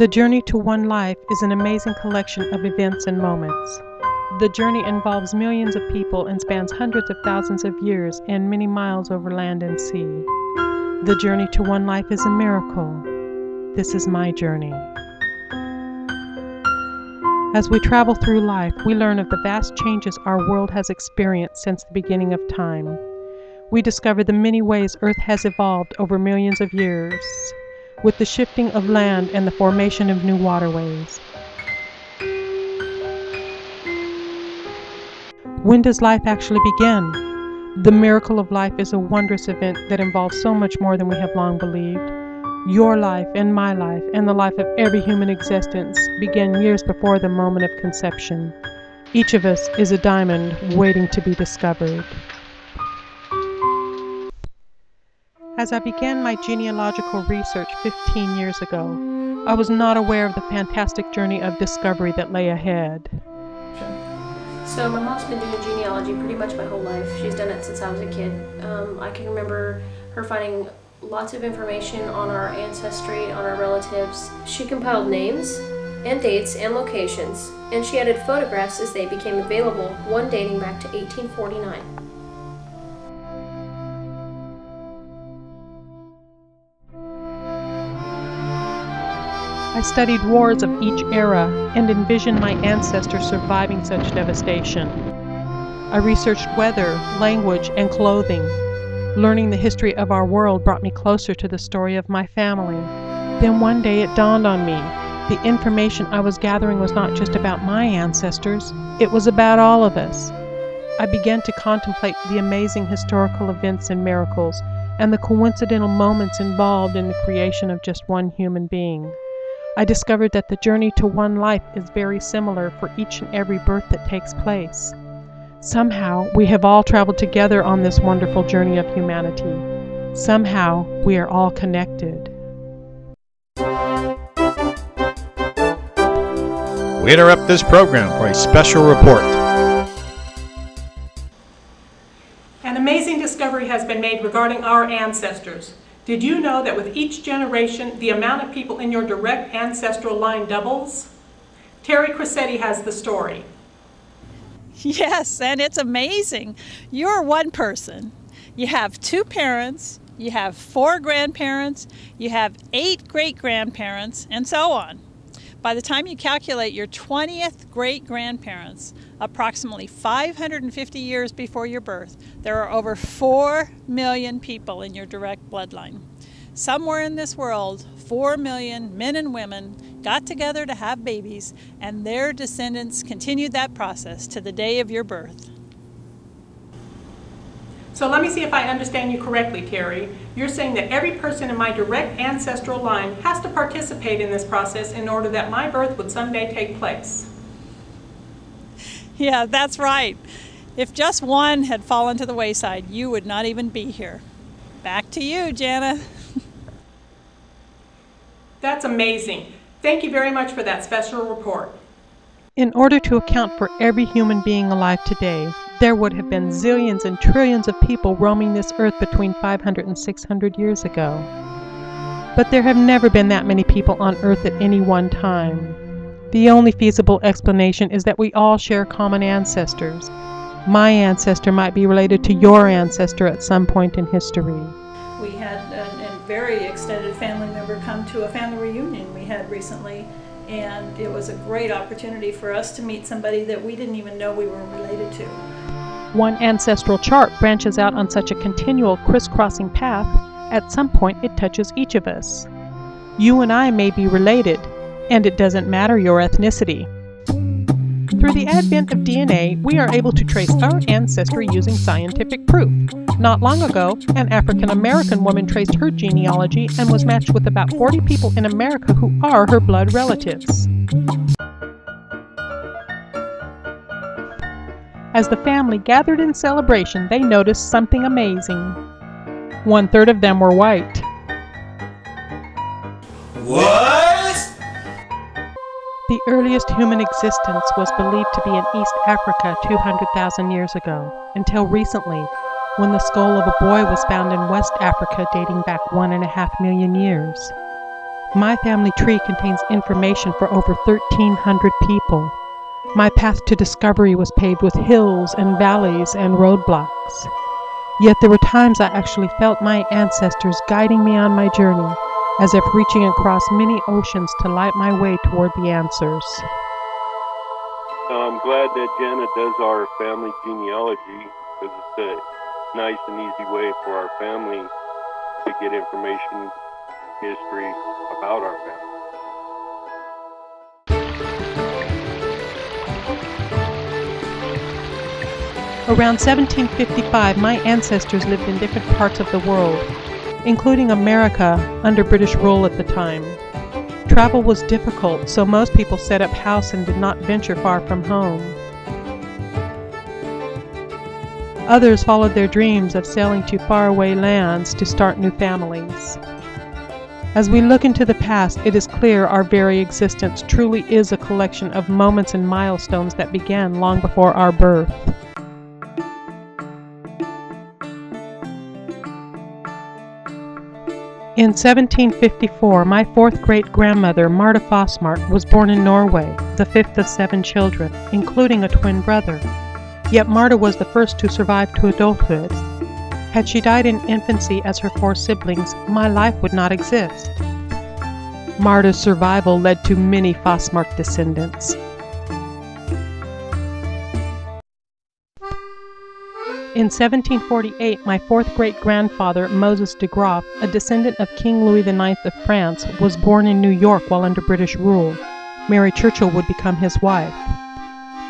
The journey to one life is an amazing collection of events and moments. The journey involves millions of people and spans hundreds of thousands of years and many miles over land and sea. The journey to one life is a miracle. This is my journey. As we travel through life, we learn of the vast changes our world has experienced since the beginning of time. We discover the many ways Earth has evolved over millions of years, with the shifting of land and the formation of new waterways. When does life actually begin? The miracle of life is a wondrous event that involves so much more than we have long believed. Your life and my life and the life of every human existence began years before the moment of conception. Each of us is a diamond waiting to be discovered. As I began my genealogical research 15 years ago, I was not aware of the fantastic journey of discovery that lay ahead. So my mom's been doing genealogy pretty much my whole life. She's done it since I was a kid. I can remember her finding lots of information on our ancestry, on our relatives. She compiled names and dates and locations, and she added photographs as they became available, one dating back to 1849. I studied wars of each era and envisioned my ancestors surviving such devastation. I researched weather, language, and clothing. Learning the history of our world brought me closer to the story of my family. Then one day it dawned on me. The information I was gathering was not just about my ancestors, it was about all of us. I began to contemplate the amazing historical events and miracles, and the coincidental moments involved in the creation of just one human being. I discovered that the journey to one life is very similar for each and every birth that takes place. Somehow, we have all traveled together on this wonderful journey of humanity. Somehow, we are all connected. We interrupt this program for a special report. An amazing discovery has been made regarding our ancestors. Did you know that with each generation, the amount of people in your direct ancestral line doubles? Terry Crissetti has the story. Yes, and it's amazing. You're one person. You have 2 parents, you have 4 grandparents, you have 8 great-grandparents, and so on. By the time you calculate your 20th great-grandparents, approximately 550 years before your birth, there are over 4 million people in your direct bloodline. Somewhere in this world, 4 million men and women got together to have babies, and their descendants continued that process to the day of your birth. So let me see if I understand you correctly, Terry. You're saying that every person in my direct ancestral line has to participate in this process in order that my birth would someday take place. Yeah, that's right. If just one had fallen to the wayside, you would not even be here. Back to you, Janna. That's amazing. Thank you very much for that special report. In order to account for every human being alive today, there would have been zillions and trillions of people roaming this earth between 500 and 600 years ago. But there have never been that many people on earth at any one time. The only feasible explanation is that we all share common ancestors. My ancestor might be related to your ancestor at some point in history. We had a very extended family member come to a family reunion we had recently, and it was a great opportunity for us to meet somebody that we didn't even know we were related to. One ancestral chart branches out on such a continual crisscrossing path. At some point it touches each of us. You and I may be related, and it doesn't matter your ethnicity. Through the advent of DNA, we are able to trace our ancestry using scientific proof. Not long ago, an African-American woman traced her genealogy and was matched with about 40 people in America who are her blood relatives. As the family gathered in celebration, they noticed something amazing. 1/3 of them were white. What? The earliest human existence was believed to be in East Africa 200,000 years ago, until recently, when the skull of a boy was found in West Africa dating back 1.5 million years. My family tree contains information for over 1,300 people. My path to discovery was paved with hills and valleys and roadblocks. Yet there were times I actually felt my ancestors guiding me on my journey, as if reaching across many oceans to light my way toward the answers. I'm glad that Janna does our family genealogy, because it's a nice and easy way for our family to get information, history about our family. Around 1755, my ancestors lived in different parts of the world, including America under British rule at the time. Travel was difficult, so most people set up house and did not venture far from home. Others followed their dreams of sailing to faraway lands to start new families. As we look into the past, it is clear our very existence truly is a collection of moments and milestones that began long before our birth. In 1754, my fourth great-grandmother, Martha Fossmark, was born in Norway, the fifth of 7 children, including a twin brother. Yet Martha was the first to survive to adulthood. Had she died in infancy as her 4 siblings, my life would not exist. Martha's survival led to many Fossmark descendants. In 1748, my fourth great-grandfather, Moses de Graaf, a descendant of King Louis IX of France, was born in New York while under British rule. Mary Churchill would become his wife.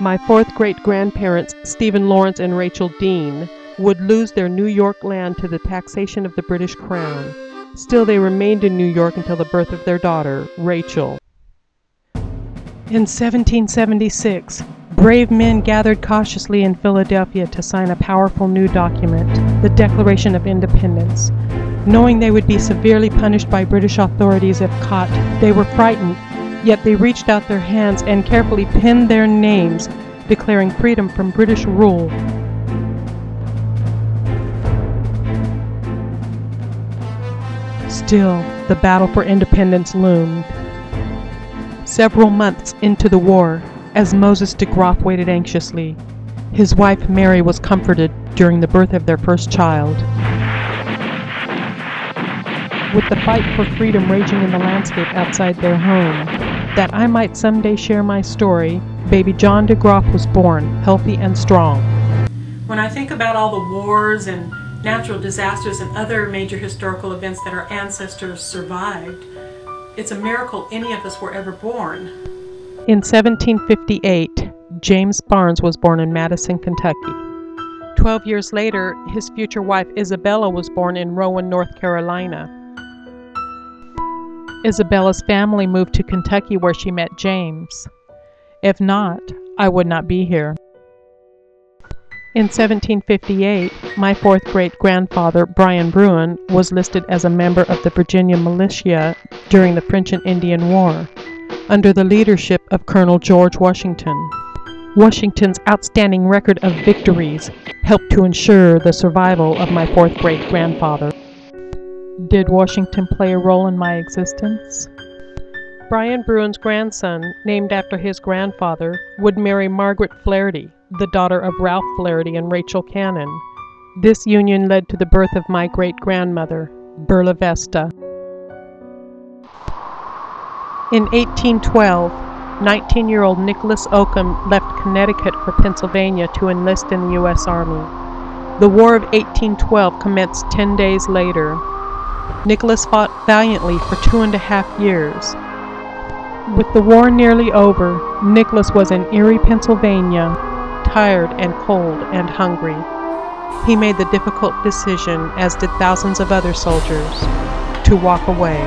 My fourth great-grandparents, Stephen Lawrence and Rachel Dean, would lose their New York land to the taxation of the British Crown. Still, they remained in New York until the birth of their daughter, Rachel. In 1776, brave men gathered cautiously in Philadelphia to sign a powerful new document, the Declaration of Independence. Knowing they would be severely punished by British authorities if caught, they were frightened, yet they reached out their hands and carefully penned their names, declaring freedom from British rule. Still, the battle for independence loomed. Several months into the war, as Moses de Graaf waited anxiously, his wife Mary was comforted during the birth of their first child. With the fight for freedom raging in the landscape outside their home, that I might someday share my story, baby John de Graaf was born, healthy and strong. When I think about all the wars and natural disasters and other major historical events that our ancestors survived, it's a miracle any of us were ever born. In 1758, James Barnes was born in Madison, Kentucky. 12 years later, his future wife Isabella was born in Rowan, North Carolina. Isabella's family moved to Kentucky where she met James. If not, I would not be here. In 1758, my fourth great-grandfather, Brian Bruin, was listed as a member of the Virginia militia during the French and Indian War, under the leadership of Colonel George Washington. Washington's outstanding record of victories helped to ensure the survival of my fourth great-grandfather. Did Washington play a role in my existence? Brian Bruin's grandson, named after his grandfather, would marry Margaret Flaherty, the daughter of Ralph Flaherty and Rachel Cannon. This union led to the birth of my great-grandmother, Burla Vesta. In 1812, 19-year-old Nicholas Ocamb left Connecticut for Pennsylvania to enlist in the U.S. Army. The War of 1812 commenced 10 days later. Nicholas fought valiantly for 2.5 years. With the war nearly over, Nicholas was in Erie, Pennsylvania, tired and cold and hungry. He made the difficult decision, as did thousands of other soldiers, to walk away.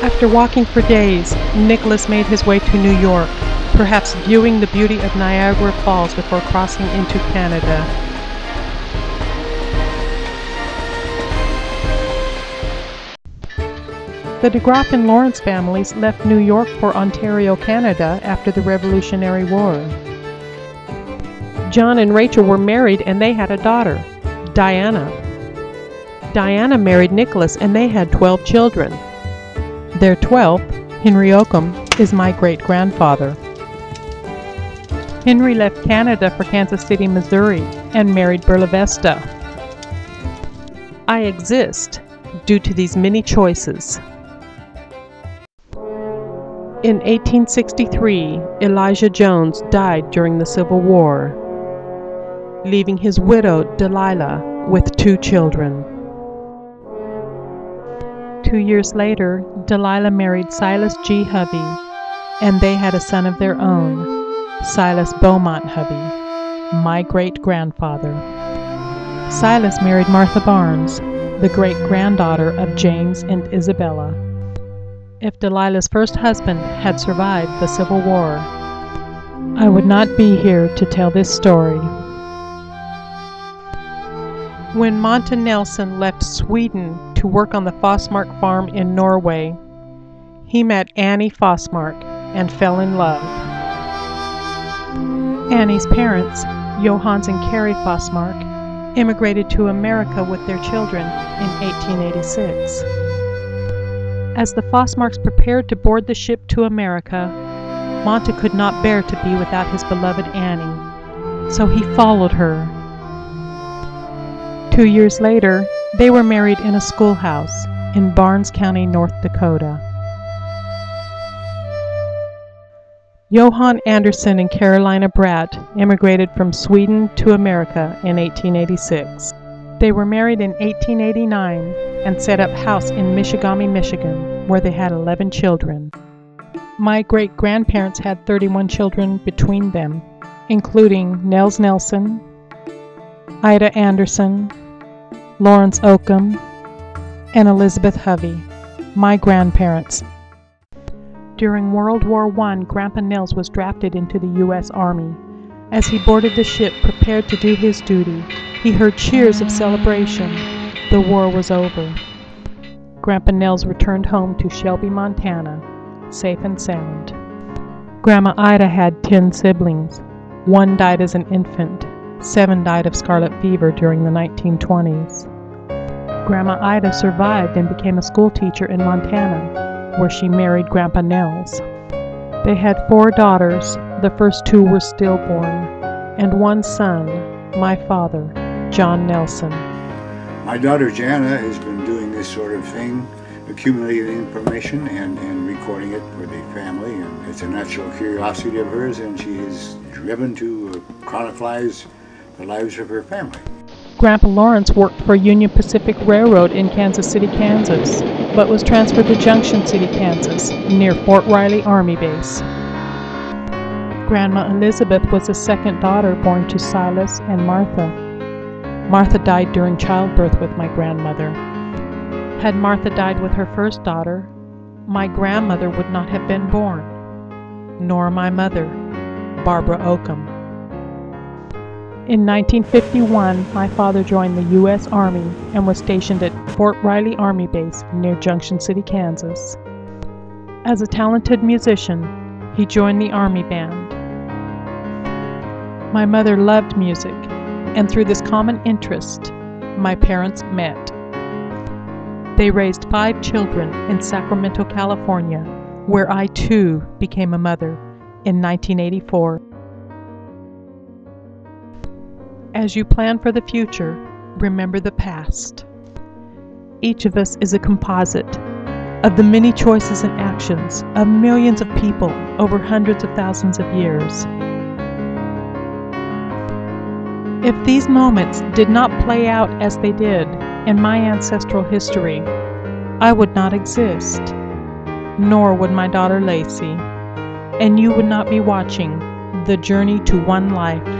After walking for days, Nicholas made his way to New York, perhaps viewing the beauty of Niagara Falls before crossing into Canada. The de Graaf and Lawrence families left New York for Ontario, Canada after the Revolutionary War. John and Rachel were married and they had a daughter, Diana. Diana married Nicholas and they had 12 children. Their 12th, Henry Ocamb, is my great-grandfather. Henry left Canada for Kansas City, Missouri, and married Berla Vesta. I exist due to these many choices. In 1863, Elijah Jones died during the Civil War, leaving his widow, Delilah, with 2 children. 2 years later, Delilah married Silas G. Hovey, and they had a son of their own, Silas Beaumont Hovey, my great-grandfather. Silas married Martha Barnes, the great-granddaughter of James and Isabella. If Delilah's first husband had survived the Civil War, I would not be here to tell this story. When Janna Nelson left Sweden to work on the Fosmark farm in Norway, he met Annie Fosmark and fell in love. Annie's parents, Johannes and Carrie Fosmark, immigrated to America with their children in 1886. As the Fosmarks prepared to board the ship to America, Monta could not bear to be without his beloved Annie, so he followed her. 2 years later, they were married in a schoolhouse in Barnes County, North Dakota. Johan Anderson and Carolina Bratt immigrated from Sweden to America in 1886. They were married in 1889 and set up house in Michigami, Michigan, where they had 11 children. My great-grandparents had 31 children between them, including Nels Nelson, Ida Anderson, Lawrence Ocamb, and Elizabeth Hovey, my grandparents. During World War I, Grandpa Nels was drafted into the U.S. Army. As he boarded the ship, prepared to do his duty, he heard cheers of celebration. The war was over. Grandpa Nels returned home to Shelby, Montana, safe and sound. Grandma Ida had 10 siblings. 1 died as an infant. 7 died of scarlet fever during the 1920s. Grandma Ida survived and became a school teacher in Montana, where she married Grandpa Nels. They had 4 daughters. The first 2 were stillborn, and 1 son, my father, Janna Nelson. My daughter Janna has been doing this sort of thing, accumulating information and recording it for the family, and it's a natural curiosity of hers, and she is driven to chronicleize the lives of her family. Grandpa Lawrence worked for Union Pacific Railroad in Kansas City, Kansas, but was transferred to Junction City, Kansas, near Fort Riley Army Base. Grandma Elizabeth was the 2nd daughter born to Silas and Martha. Martha died during childbirth with my grandmother. Had Martha died with her first daughter, my grandmother would not have been born, nor my mother, Barbara Ocamb. In 1951, my father joined the U.S. Army and was stationed at Fort Riley Army Base near Junction City, Kansas. As a talented musician, he joined the Army Band. My mother loved music, and through this common interest, my parents met. They raised 5 children in Sacramento, California, where I too became a mother in 1984. As you plan for the future, remember the past. Each of us is a composite of the many choices and actions of millions of people over hundreds of thousands of years. If these moments did not play out as they did in my ancestral history, I would not exist, nor would my daughter Lacey, and you would not be watching The Journey to One Life.